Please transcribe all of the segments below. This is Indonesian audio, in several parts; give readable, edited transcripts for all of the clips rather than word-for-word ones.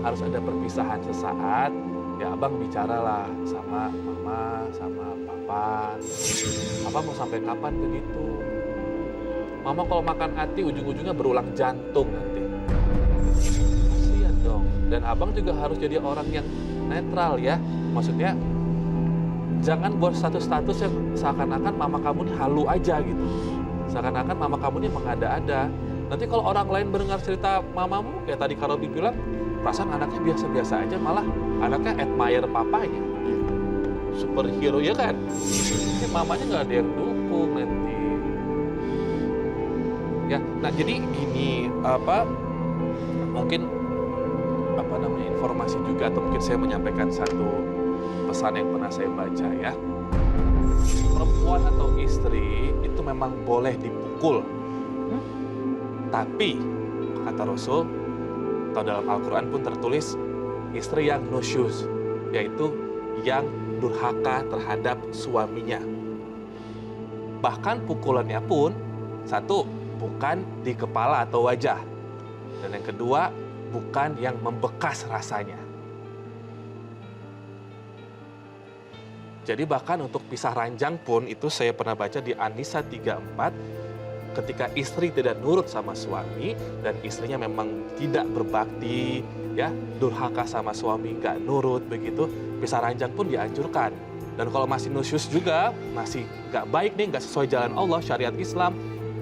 harus ada perpisahan sesaat, ya abang bicaralah sama mama, sama papa. Abang mau sampai kapan begitu? Mama kalau makan hati ujung-ujungnya berulang jantung nanti. Kasian dong. Dan abang juga harus jadi orang yang netral ya. Maksudnya jangan buat status-status yang seakan-akan mama kamu ini halu aja gitu. Seakan-akan mama kamu ini mengada-ada. Nanti kalau orang lain mendengar cerita mamamu, kayak tadi Karobi bilang, perasaan anaknya biasa-biasa aja, malah anaknya admire papanya. Superhero ya kan? Ini mamanya nggak ada yang dukung nanti. Ya, nah jadi gini, mungkin informasi juga, atau mungkin saya menyampaikan satu pesan yang pernah saya baca ya. Perempuan atau istri itu memang boleh dipukul. Tapi, kata Rasul, atau dalam Al-Quran pun tertulis, istri yang nusyuz, yaitu yang durhaka terhadap suaminya. Bahkan pukulannya pun, satu, bukan di kepala atau wajah. Dan yang kedua, bukan yang membekas rasanya. Jadi bahkan untuk pisah ranjang pun, itu saya pernah baca di An-Nisa 34, ketika istri tidak nurut sama suami dan istrinya memang tidak berbakti, ya durhaka sama suami, nggak nurut begitu, pisah ranjang pun dianjurkan. Dan kalau masih nusyus juga, masih nggak baik nih, nggak sesuai jalan Allah, syariat Islam,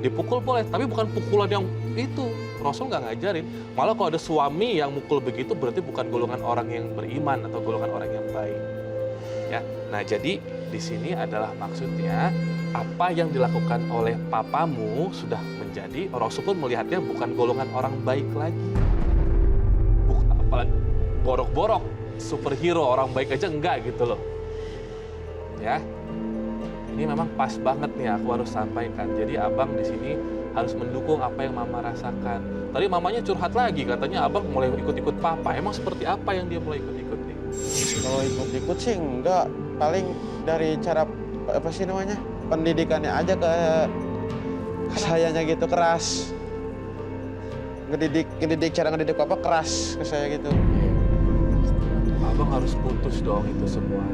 dipukul boleh, tapi bukan pukulan yang itu. Rasul nggak ngajarin. Malah kalau ada suami yang mukul begitu, berarti bukan golongan orang yang beriman atau golongan orang yang baik. Ya, nah jadi di sini adalah maksudnya apa yang dilakukan oleh papamu sudah menjadi, Rasul pun melihatnya bukan golongan orang baik lagi. Apalagi borok-borok, superhero, orang baik aja enggak gitu loh. Ya, ini memang pas banget nih aku harus sampaikan. Jadi abang di sini harus mendukung apa yang mama rasakan. Tadi mamanya curhat lagi, katanya abang mulai ikut-ikut papa. Emang seperti apa yang dia mulai ikut-ikut nih? Kalau ikut-ikut sih enggak, paling dari cara apa sih namanya, pendidikannya aja ke sayanya gitu, keras. Cara ngedidik papa keras ke saya gitu. Abang harus putus dong itu semua.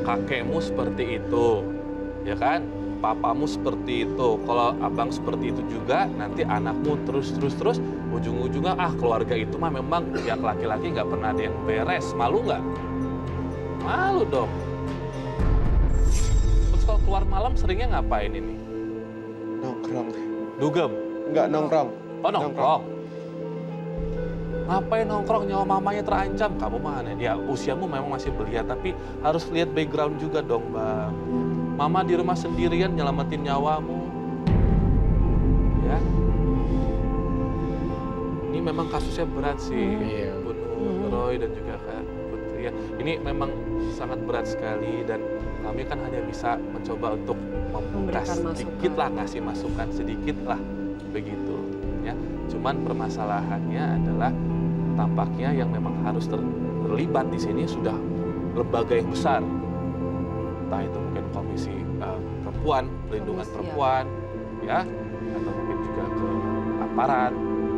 Kakekmu seperti itu, ya kan? Papamu seperti itu. Kalau abang seperti itu juga, nanti anakmu terus, ujung-ujungnya keluarga itu mah memang pihak laki-laki nggak pernah ada yang beres. Malu nggak? Malu dong. Terus kalau keluar malam seringnya ngapain ini? Nongkrong. Dugem? Enggak, nongkrong. Oh, nongkrong. Ngapain nongkrong, nyawa mamanya terancam? Kamu mah aneh. Ya usiamu memang masih belia, tapi harus lihat background juga dong, Bang. Mama di rumah sendirian nyelamatin nyawamu. Ya. Ini memang kasusnya berat sih. Bunuh Roy dan juga Kak Putri. Ya. Ini memang sangat berat sekali dan kami kan hanya bisa mencoba untuk membuka sedikit lah, ngasih masukan sedikit lah, begitu. Ya. Cuman permasalahannya adalah tampaknya yang memang harus terlibat di sini sudah lembaga yang besar. Entah itu mungkin komisi perempuan, perlindungan perempuan, ya, atau mungkin juga ke aparat,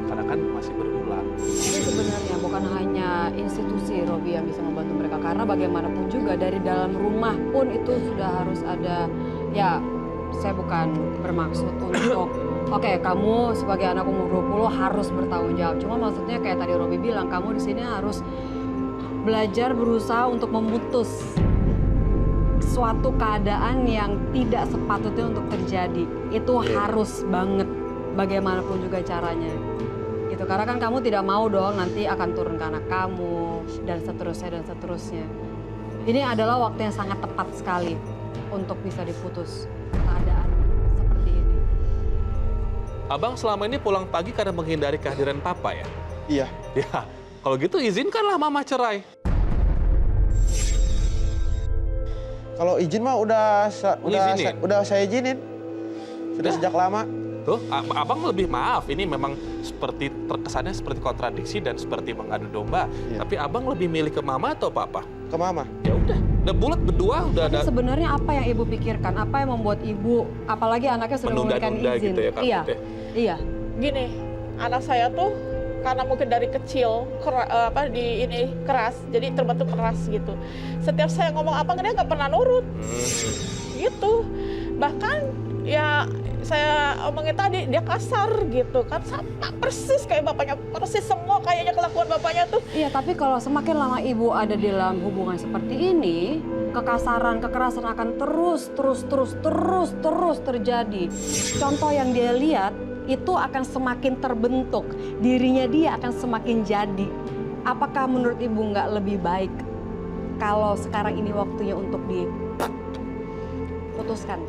karena kan masih berulang. Tapi sebenarnya bukan hanya institusi Robi yang bisa membantu mereka, karena bagaimanapun juga dari dalam rumah pun itu sudah harus ada, ya saya bukan bermaksud untuk oke, kamu sebagai anak umur 20 harus bertanggung jawab. Cuma maksudnya kayak tadi Robi bilang, kamu di sini harus belajar berusaha untuk memutus suatu keadaan yang tidak sepatutnya untuk terjadi. Itu harus banget bagaimanapun juga caranya. Gitu. Karena kan kamu tidak mau dong nanti akan turun ke anak kamu dan seterusnya. Ini adalah waktu yang sangat tepat sekali untuk bisa diputus keadaan seperti ini. Abang selama ini pulang pagi karena menghindari kehadiran papa ya? Iya. Ya, kalau gitu izinkanlah mama cerai. Kalau izin mah udah saya izinin. Sudah sejak lama. Tuh, abang lebih maaf. Ini memang seperti terkesannya seperti kontradiksi dan seperti mengadu domba. Iya. Tapi abang lebih milih ke mama atau papa? Ke mama. Ya udah bulat berdua udah ada. Tapi sebenarnya apa yang ibu pikirkan? Apa yang membuat ibu, apalagi anaknya sudah memberikan menunda-nunda izin? gitu ya, Kak Iya. Putih? Iya. Gini, anak saya tuh karena mungkin dari kecil keras, jadi terbentuk keras gitu. Setiap saya ngomong apa dia nggak pernah nurut, gitu. Bahkan ya saya omongin tadi dia kasar gitu kan, sama persis kayak bapaknya, persis semua kayaknya kelakuan bapaknya tuh. Iya, tapi kalau semakin lama ibu ada di dalam hubungan seperti ini, kekasaran, kekerasan akan terus terjadi. Contoh yang dia lihat itu akan semakin terbentuk, dirinya dia akan semakin jadi. Apakah menurut ibu nggak lebih baik kalau sekarang ini waktunya untuk diputuskan?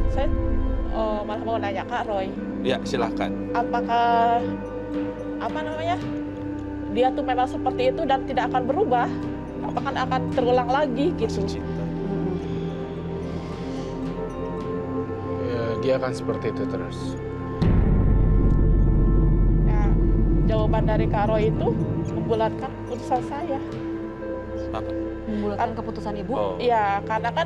Saya malah mau nanya Kak Roy, Ya, silahkan. apakah dia tuh memang seperti itu dan tidak akan berubah? Apakah akan terulang lagi gitu? Cinta. Ya, dia akan seperti itu terus. Ya, jawaban dari Kak Roy itu membulatkan keputusan saya. Apa? Membulatkan keputusan ibu? Oh. Ya, karena kan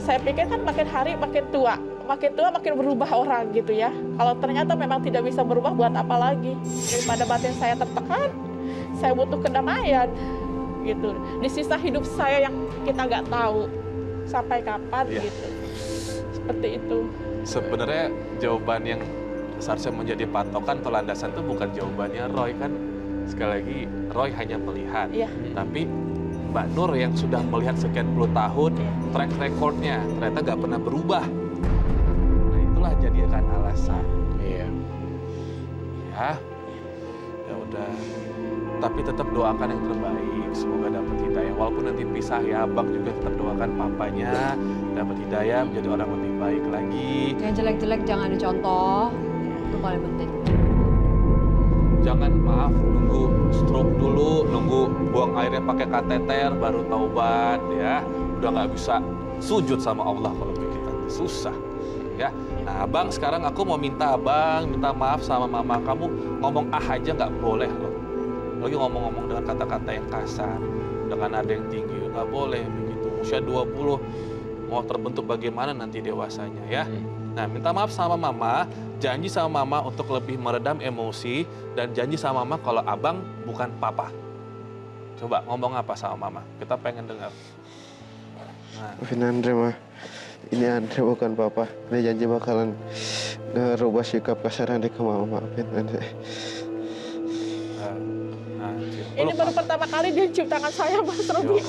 saya pikir kan makin hari makin tua makin berubah orang gitu ya. Kalau ternyata memang tidak bisa berubah, buat apa lagi? Daripada batin saya tertekan, saya butuh kedamaian gitu. Di sisa hidup saya yang kita nggak tahu sampai kapan gitu. Seperti itu. Sebenarnya jawaban yang seharusnya menjadi patokan atau landasan itu bukan jawabannya Roy kan. Sekali lagi Roy hanya melihat, Iya. tapi Mbak Nur yang sudah melihat sekian puluh tahun, track recordnya ternyata nggak pernah berubah. Nah itulah jadikan alasan. Iya. Ya udah. Tapi tetap doakan yang terbaik. Semoga dapat hidayah. Walaupun nanti pisah ya, Abang juga tetap doakan papanya dapat hidayah menjadi orang lebih baik lagi. Yang jelek-jelek jangan dicontoh, itu paling penting. Jangan nunggu stroke dulu, nunggu buang airnya pakai kateter baru taubat ya. Udah nggak bisa sujud sama Allah kalau begitu, susah ya. Nah Abang sekarang aku mau minta Abang minta maaf sama mama kamu, ngomong aja nggak boleh loh. Lagi ngomong-ngomong dengan kata-kata yang kasar, dengan nada yang tinggi, nggak boleh begitu. Usia 20 mau terbentuk bagaimana nanti dewasanya ya. Nah minta maaf sama mama, janji sama mama untuk lebih meredam emosi, dan janji sama mama kalau Abang bukan papa. Coba ngomong apa sama mama, kita pengen dengar. Nah, Maafin Andre mah. Ini Andre bukan papa. Dia janji bakalan ngerubah sikap kasar Andre ke mama. Maafin Andre. Ini baru pertama kali dia cium tangan saya, Mas Ya Robi. Allah.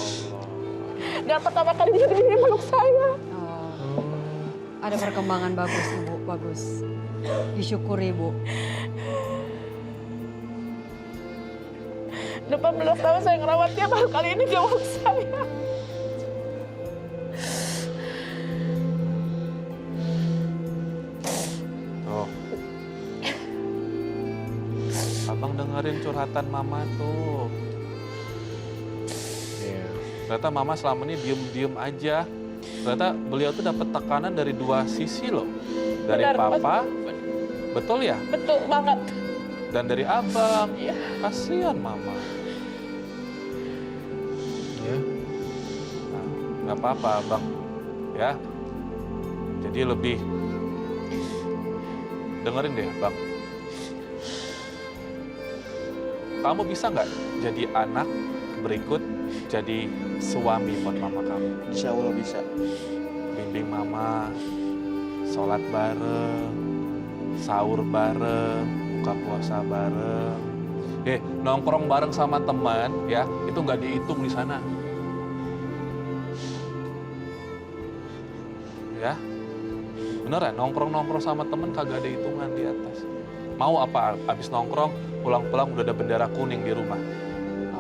Dan pertama kali dia meluk saya. Oh, ada perkembangan bagus ibu, bagus. Disyukuri ibu. 18 tahun saya ngerawat dia, baru kali ini dia meluk saya. Tuh. Abang dengerin curhatan mama tuh. Iya. Ternyata mama selama ini diem-diem aja. Ternyata beliau tuh dapat tekanan dari dua sisi loh. Dari Benar, papa, betul ya? Betul banget. Dan dari abang. Iya. Kasihan mama. Ya. Nah, nggak apa-apa abang. Ya. Jadi lebih dengerin deh bang. Kamu bisa nggak jadi anak berikut, jadi suami buat mama kamu? Insya Allah bisa. Bimbing mama, sholat bareng, sahur bareng, buka puasa bareng. Nongkrong bareng sama teman ya, itu nggak dihitung di sana. Ya, beneran nongkrong sama teman kagak ada hitungan di atas. Mau apa? Abis nongkrong, pulang-pulang udah ada bendera kuning di rumah.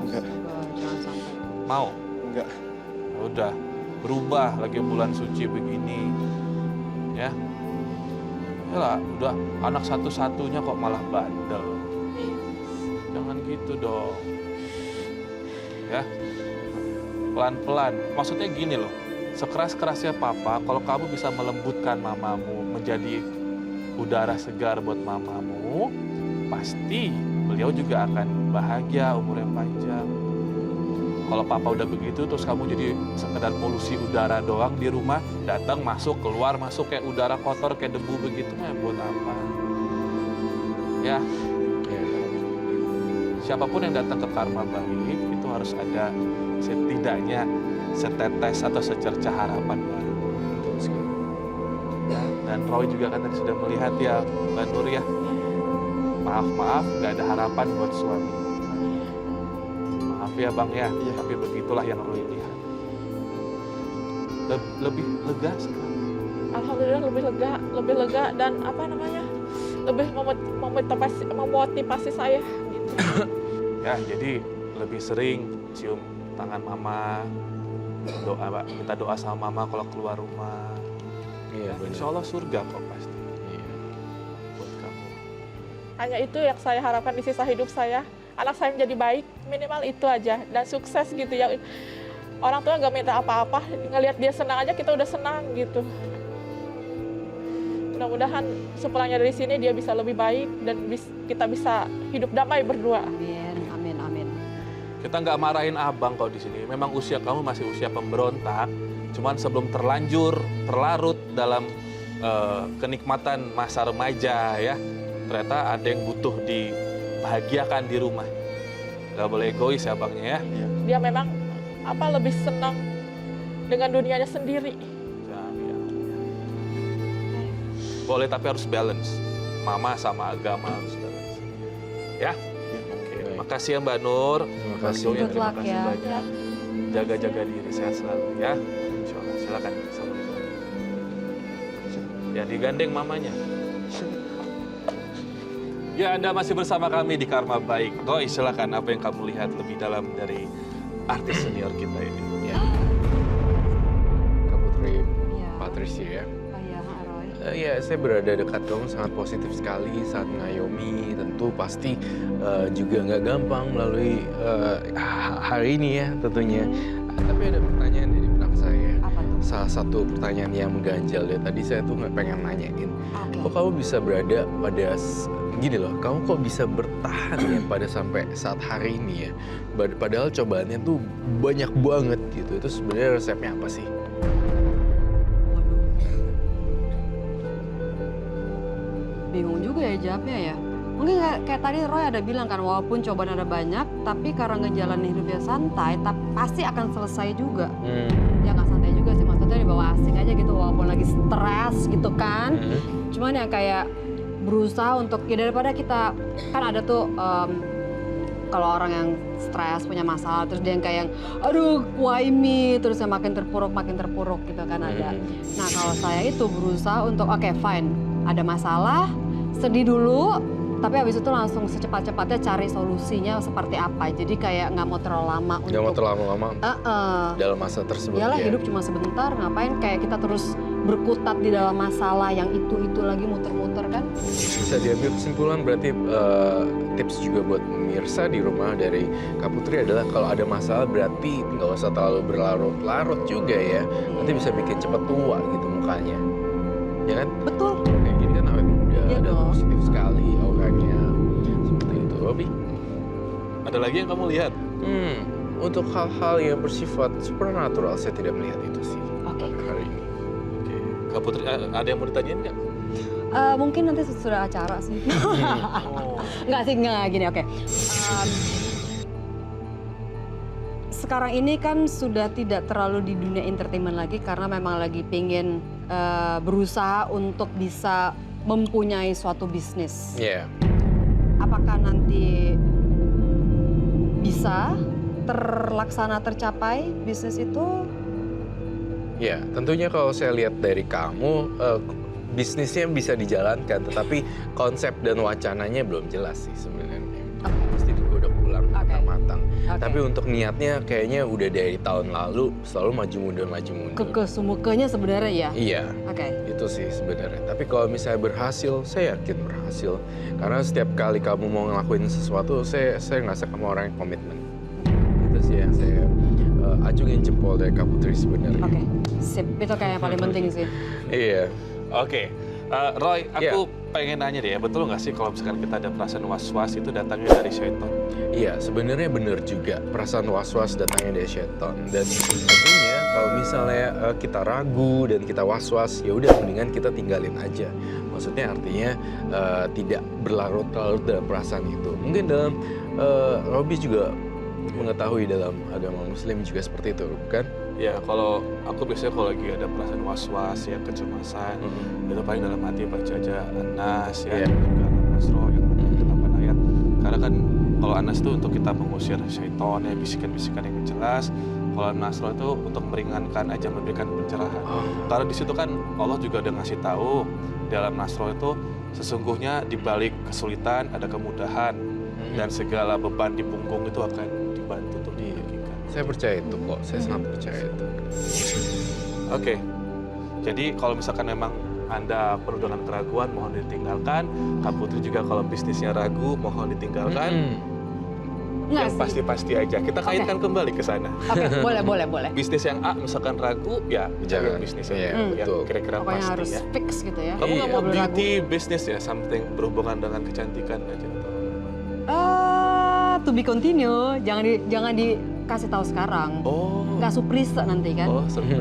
Enggak. Jangan sampai. Mau? Enggak. Udah, berubah lagi bulan suci begini. Ya. Yalah, udah anak satu-satunya kok malah bandel. Jangan gitu dong. Ya. Pelan-pelan. Maksudnya gini loh. Sekeras-kerasnya papa, kalau kamu bisa melembutkan mamamu menjadi udara segar buat mamamu, pasti beliau juga akan bahagia, umurnya panjang. Kalau papa udah begitu, terus kamu jadi sekedar polusi udara doang di rumah, datang, masuk, keluar, masuk kayak udara kotor, kayak debu begitu, mah buat apa? Ya, siapapun yang datang ke Karma Baik, itu harus ada setidaknya setetes atau secercah harapan baru. Ya, dan Roy juga kan tadi sudah melihat ya, Mbak Nur ya, maaf, nggak ada harapan buat suami. Maaf ya Bang ya, tapi begitulah yang Roy lihat. Lebih lega sekarang. Alhamdulillah lebih lega dan lebih memotivasi saya gitu. Ya, jadi lebih sering cium tangan mama, minta doa sama mama kalau keluar rumah. Iya, benar. Insya Allah surga kok pasti Iya. buat kamu. Hanya itu yang saya harapkan di sisa hidup saya. Anak saya menjadi baik, minimal itu aja. Dan sukses gitu ya. Orang tua nggak minta apa-apa, ngelihat dia senang aja kita udah senang gitu. Mudah-mudahan sepulangnya dari sini dia bisa lebih baik dan kita bisa hidup damai berdua. Amin. Kita nggak marahin abang kok di sini. Memang usia kamu masih usia pemberontak. Cuman sebelum terlarut dalam kenikmatan masa remaja ya, ternyata ada yang butuh dibahagiakan di rumah. Gak boleh egois ya abangnya ya. Dia memang lebih senang dengan dunianya sendiri. Ya. Boleh tapi harus balance. Mama sama agama harus balance. Ya. Oke. Baik. Makasih ya Mbak Nur. Terima kasih. Zoe, Good terima luck kasih ya. banyak. Jaga-jaga diri, sehat selalu ya. Insya Allah. Silakan. Assalamualaikum. Ya digandeng mamanya. Ya, Anda masih bersama kami di Karma Baik. Roy, silakan apa yang kamu lihat lebih dalam dari artis senior kita ini. Ya. Kak Putri Iya. Patricia ya. Oh iya, Roy. Ya, saya berada dekat kamu sangat positif sekali, sangat mengayomi. Tentu pasti juga nggak gampang melalui hari ini ya tentunya. Tapi ada pertanyaan dari benak saya. Apa tuh? Salah satu pertanyaan yang mengganjal ya. Tadi saya tuh nggak pengen nanyain. Oke. Kok kamu bisa berada pada gini loh, kamu kok bisa bertahan ya pada sampai saat hari ini ya. Padahal cobaannya tuh banyak banget gitu. Itu sebenarnya resepnya apa sih? Waduh. Bingung juga ya jawabnya ya. Mungkin kayak tadi Roy ada bilang kan, walaupun cobaan ada banyak, tapi karena ngejalanin hidupnya santai, tapi pasti akan selesai juga. Ya nggak santai juga sih, maksudnya dibawa asik aja gitu, walaupun lagi stres gitu kan. Cuman ya kayak berusaha untuk, ya daripada kita, kan ada tuh kalau orang yang stres, punya masalah, terus dia yang kayak, aduh why me, terus yang makin terpuruk gitu kan ada. Nah kalau saya itu berusaha untuk, oke, fine, ada masalah, sedih dulu, tapi habis itu langsung secepat-cepatnya cari solusinya seperti apa. Jadi kayak nggak mau terlalu lama untuk... Nggak mau terlalu lama dalam masa tersebut Iyalah, ya. hidup cuma sebentar, ngapain kayak kita terus berkutat di dalam masalah yang itu lagi muter-muter kan? Bisa diambil kesimpulan berarti tips juga buat pemirsa di rumah dari Kak Putri adalah kalau ada masalah berarti nggak usah terlalu berlarut-larut juga ya. Nanti bisa bikin cepet tua gitu mukanya. Ya kan? Betul. Kayak gini kan awet muda Iya dan dong. positif sekali auranya. Seperti itu. Robi? Ada lagi yang kamu lihat? Untuk hal-hal yang bersifat supernatural saya tidak melihat itu sih. Oke. Hari ini. Oke. Kak Putri, ada yang mau ditanyain nggak? Mungkin nanti sesudah acara sih. Oh. Nggak gini, oke. Sekarang ini kan sudah tidak terlalu di dunia entertainment lagi karena memang lagi pengen berusaha untuk bisa mempunyai suatu bisnis. Iya. Apakah nanti bisa terlaksana, tercapai bisnis itu? Ya, tentunya kalau saya lihat dari kamu, bisnisnya bisa dijalankan, tetapi konsep dan wacananya belum jelas sih sebenarnya. Pasti digodok ulang matang-matang. Tapi untuk niatnya kayaknya udah dari tahun lalu selalu maju mundur. Kekesumukanya sebenarnya ya? Iya, Oke. itu sih sebenarnya. Tapi kalau misalnya berhasil, saya yakin berhasil. Karena setiap kali kamu mau ngelakuin sesuatu, saya ngerasa kamu orang yang komitmen. Itu sih yang saya acungin jempol dari Kak Putri sebenarnya. Oke, sip. Itu kayak yang paling penting sih. Iya. Oke. Roy, aku pengen nanya deh ya, betul nggak sih kalau misalkan kita ada perasaan was-was itu datangnya dari syaitan? Iya, sebenarnya benar juga perasaan was-was datangnya dari syaitan. Dan tentunya kalau misalnya kita ragu dan kita was-was, ya udah mendingan kita tinggalin aja. Maksudnya artinya tidak berlarut-larut dalam perasaan itu. Mungkin dalam Robi juga mengetahui dalam agama Muslim juga seperti itu, bukan? Ya kalau aku biasanya kalau lagi ada perasaan was-was ya, kecemasan, itu paling dalam hati baca aja An-Nas ya, Iya. juga Al-Nasr yang 8 ayat. Karena kan kalau An-Nas itu untuk kita mengusir syaitan ya, bisikan-bisikan yang jelas. Kalau An-Nasr itu untuk meringankan aja, memberikan pencerahan. Karena di situ kan Allah juga udah ngasih tahu dalam Nasr itu sesungguhnya di balik kesulitan ada kemudahan dan segala beban di punggung itu akan dibantu untuk dibagikan. Saya percaya itu kok, saya sangat percaya itu. Oke, jadi kalau misalkan memang Anda penuh dengan keraguan, mohon ditinggalkan. Kak Putri juga kalau bisnisnya ragu, mohon ditinggalkan. Enggak Yang sih. pasti-pasti aja. Kita kaitkan kembali ke sana. Oke, boleh. Bisnis yang A misalkan ragu, ya Jangan. cari bisnis yang Iya, B, yang betul. kira-kira Pokoknya pasti harus ya. fix gitu ya. Kamu nggak Iya. mau Nggak boleh beauty bisnis ya, something berhubungan dengan kecantikan aja atau To be continue, jangan dikasih tahu sekarang. Oh, Nggak surprise nanti kan.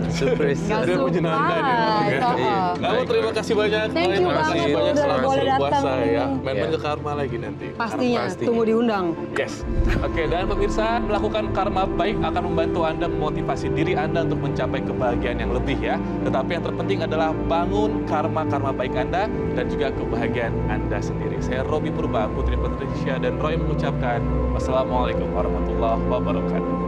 Surprise. Nggak Biar menyenangkan ya, Bang, ya. surprise. Iya. Kamu terima kasih banyak. Thank you Terima kasih banget banyak udah selamat boleh berpuasa datang. ya. Main-main Iya. ke Karma lagi nanti. Pastinya, Pastinya. tunggu diundang. Yes. Oke, dan pemirsa, melakukan karma baik akan membantu Anda memotivasi diri Anda untuk mencapai kebahagiaan yang lebih ya. Tetapi yang terpenting adalah bangun karma-karma baik Anda dan juga kebahagiaan Anda sendiri. Saya Robi Purba, Putri Patricia dan Roy mengucapkan wassalamualaikum warahmatullahi wabarakatuh.